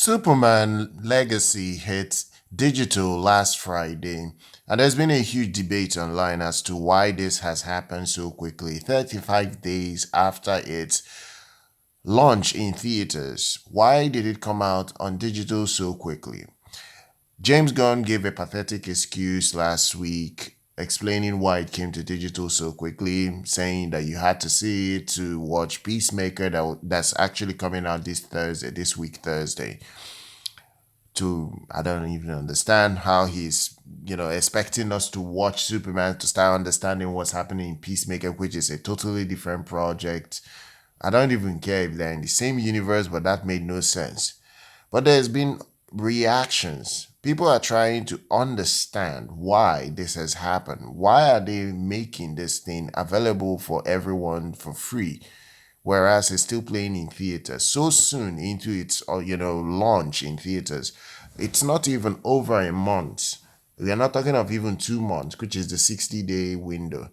Superman Legacy hit digital last Friday, and there's been a huge debate online as to why this has happened so quickly. 35 days after its launch in theaters, why did it come out on digital so quickly? James Gunn gave a pathetic excuse last week explaining why it came to digital so quickly, saying that you had to see it to watch Peacemaker that's actually coming out this week Thursday. I don't even understand how he's expecting us to watch Superman to start understanding what's happening in Peacemaker, which is a totally different project. I don't even care if they're in the same universe, but that made no sense. But there's been reactions. People are trying to understand why this has happened. Why are they making this thing available for everyone for free? Whereas it's still playing in theaters so soon into its launch in theaters. It's not even over a month. We are not talking of even 2 months, which is the 60-day window.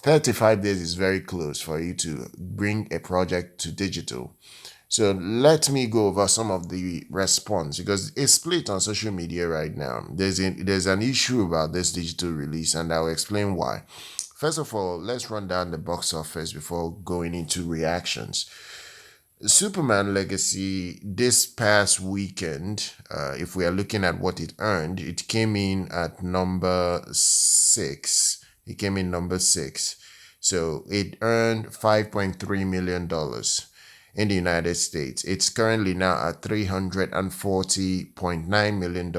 35 days is very close for you to bring a project to digital. So let me go over some of the response because it's split on social media right now. There's an issue about this digital release, and I'll explain why. First of all, let's run down the box office before going into reactions. Superman Legacy this past weekend, if we are looking at what it earned, it came in at number six. It came in number six. So it earned $5.3 million in the United States. It's currently now at $340.9 million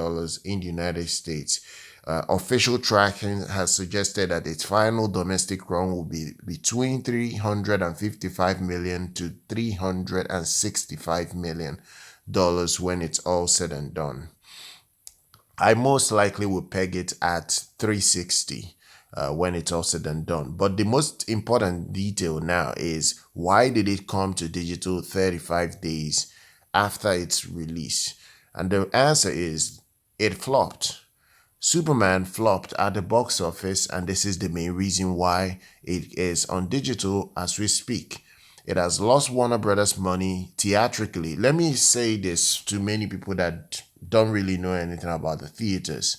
in the United States. Official tracking has suggested that its final domestic run will be between 355 million to 365 million dollars when it's all said and done. I most likely would peg it at 360 when it's all said and done. But the most important detail now is why did it come to digital 35 days after its release? And the answer is it flopped. Superman flopped at the box office, and this is the main reason why it is on digital as we speak. It has lost Warner Brothers money theatrically. Let me say this to many people that don't really know anything about the theaters.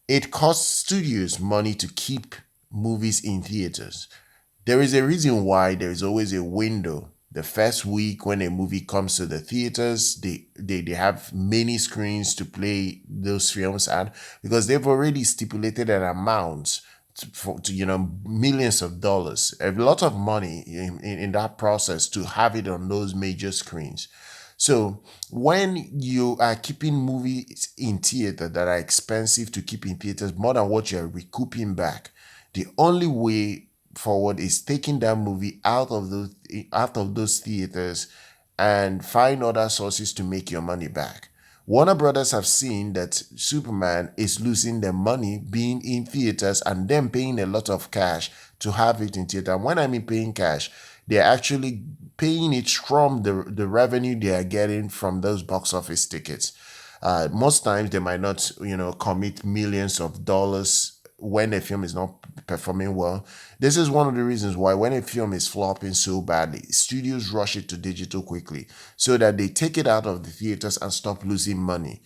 It costs studios money to keep movies in theaters. There is a reason why there is always a window. The first week when a movie comes to the theaters, they have many screens to play those films at because they've already stipulated an amount to millions of dollars, a lot of money in that process to have it on those major screens. So when you are keeping movies in theater that are expensive to keep in theaters more than what you're recouping back, the only way forward is taking that movie out of those theaters and find other sources to make your money back. Warner Brothers have seen that Superman is losing their money being in theaters and them paying a lot of cash to have it in theater. And when I mean paying cash, they're actually paying it from the revenue they are getting from those box office tickets. Most times they might not, commit millions of dollars when a film is not performing well. This is one of the reasons why when a film is flopping so badly, studios rush it to digital quickly so that they take it out of the theaters and stop losing money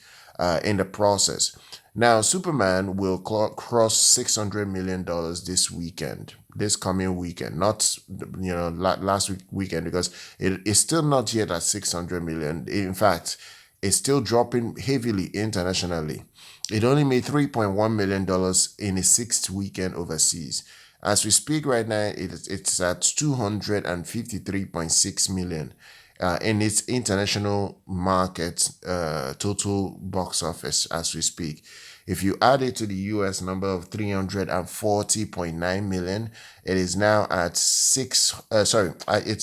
in the process. Now, Superman will cross $600 million this weekend, this coming weekend, not last weekend because it is still not yet at 600 million. In fact, it's still dropping heavily internationally. It only made $3.1 million in its sixth weekend overseas. As we speak right now, it's at 253.6 million in its international market total box office as we speak. If you add it to the US number of 340.9 million, it is now at it's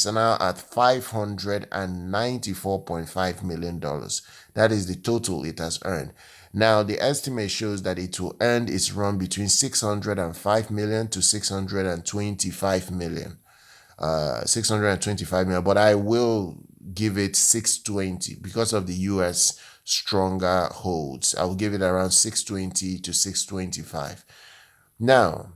now at $594.5 million. That is the total it has earned. Now, the estimate shows that it will end its run between 605 million to 625 million. 625 million, but I will give it 620 because of the US stronger holds. I will give it around 620 to 625. Now,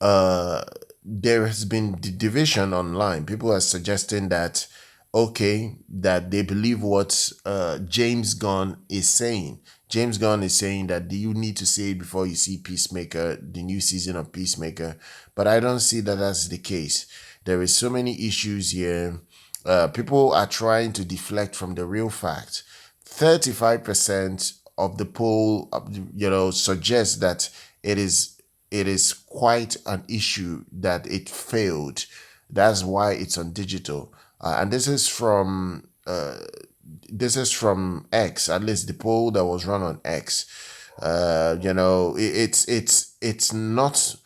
there has been the division online. People are suggesting that okay, that they believe what James Gunn is saying. James Gunn is saying that you need to see it before you see Peacemaker, the new season of Peacemaker. But I don't see that that's the case. There is so many issues here. People are trying to deflect from the real fact. 35% of the poll, suggests that it is it is quite an issue that it failed. That's why it's on digital. And this is from X, at least the poll that was run on X. It's not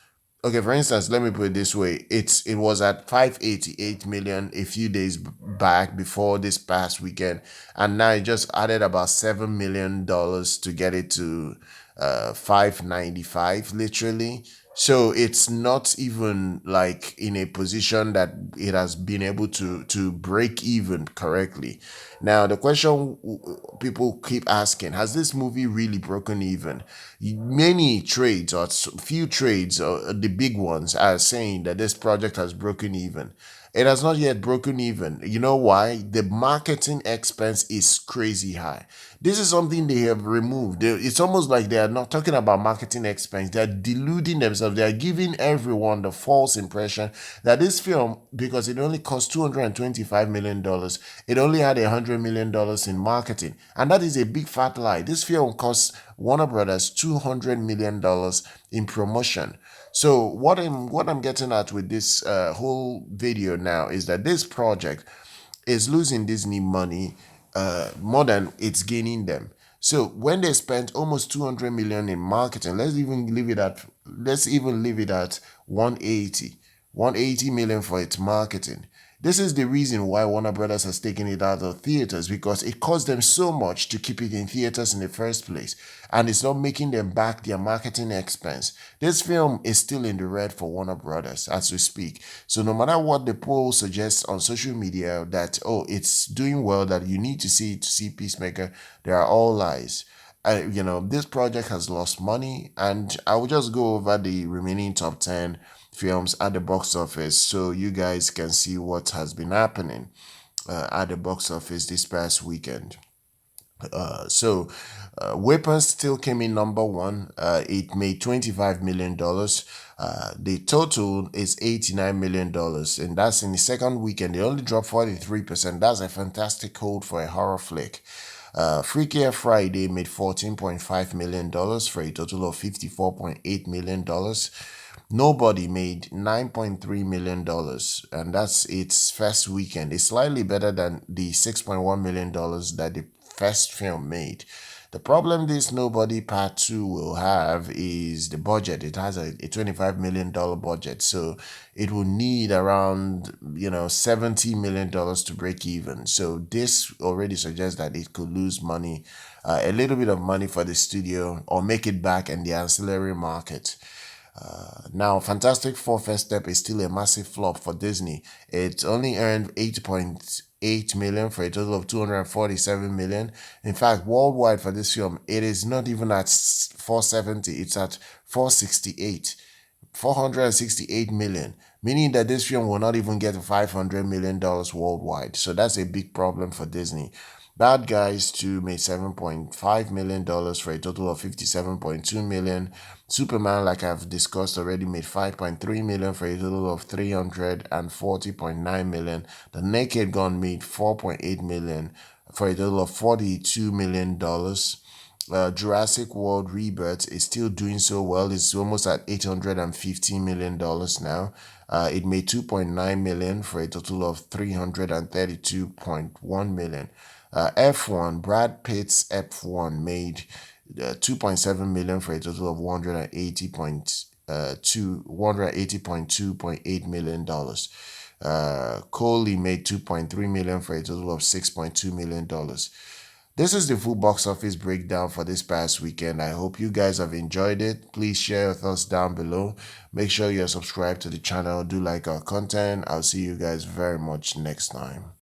okay. For instance, let me put it this way: it was at 588 million a few days back before this past weekend, and now it just added about $7 million to get it to 595, literally. So it's not even like in a position that it has been able to break even correctly. Now the question people keep asking: has this movie really broken even? Many trades, or few trades, or the big ones, are saying that this project has broken even. It has not yet broken even. You know why? The marketing expense is crazy high. This is something they have removed. It's almost like they are not talking about marketing expense. They are deluding themselves. They are giving everyone the false impression that this film, because it only cost $225 million, it only had $100 million in marketing. And that is a big fat lie. This film cost Warner Brothers $200 million in promotion. So what I'm getting at with this whole video now is that this project is losing Disney money more than it's gaining them. So when they spent almost 200 million in marketing, let's even leave it at 180 million for its marketing. This is the reason why Warner Brothers has taken it out of theaters, because it cost them so much to keep it in theaters in the first place, and it's not making them back their marketing expense. This film is still in the red for Warner Brothers as we speak. So no matter what the poll suggests on social media that, oh, it's doing well, that you need to see Peacemaker, they are all lies. This project has lost money, and I will just go over the remaining top 10 films at the box office so you guys can see what has been happening at the box office this past weekend. Weapons still came in number one. It made $25 million. The total is $89 million, and that's in the second weekend. They only dropped 43%. That's a fantastic hold for a horror flick. Freaky Air Friday made $14.5 million for a total of $54.8 million. Nobody made $9.3 million, and that's its first weekend. It's slightly better than the $6.1 million that the first film made. The problem this Nobody Part 2 will have is the budget. It has a $25 million budget, so it will need around $70 million to break even. So this already suggests that it could lose money, a little bit of money for the studio, or make it back in the ancillary market. Now, Fantastic Four First Step is still a massive flop for Disney. It only earned 8.8 million for a total of 247 million. In fact, worldwide for this film, it is not even at 470, it's at 468 million, meaning that this film will not even get $500 million worldwide. So that's a big problem for Disney. Bad Guys 2 made $7.5 million for a total of $57.2 million. Superman, like I've discussed already, made $5.3 million for a total of $340.9 million. The Naked Gun made $4.8 million for a total of $42 million. Jurassic World Rebirth is still doing so well. It's almost at $850 million now. It made $2.9 million for a total of $332.1 million. F1, Brad Pitt's F1 made $2.7 million for a total of $180.2.8 million. Coley made $2.3 million for a total of $6.2 million. This is the full box office breakdown for this past weekend. I hope you guys have enjoyed it. Please share your thoughts down below. Make sure you're subscribed to the channel. Do like our content. I'll see you guys very much next time.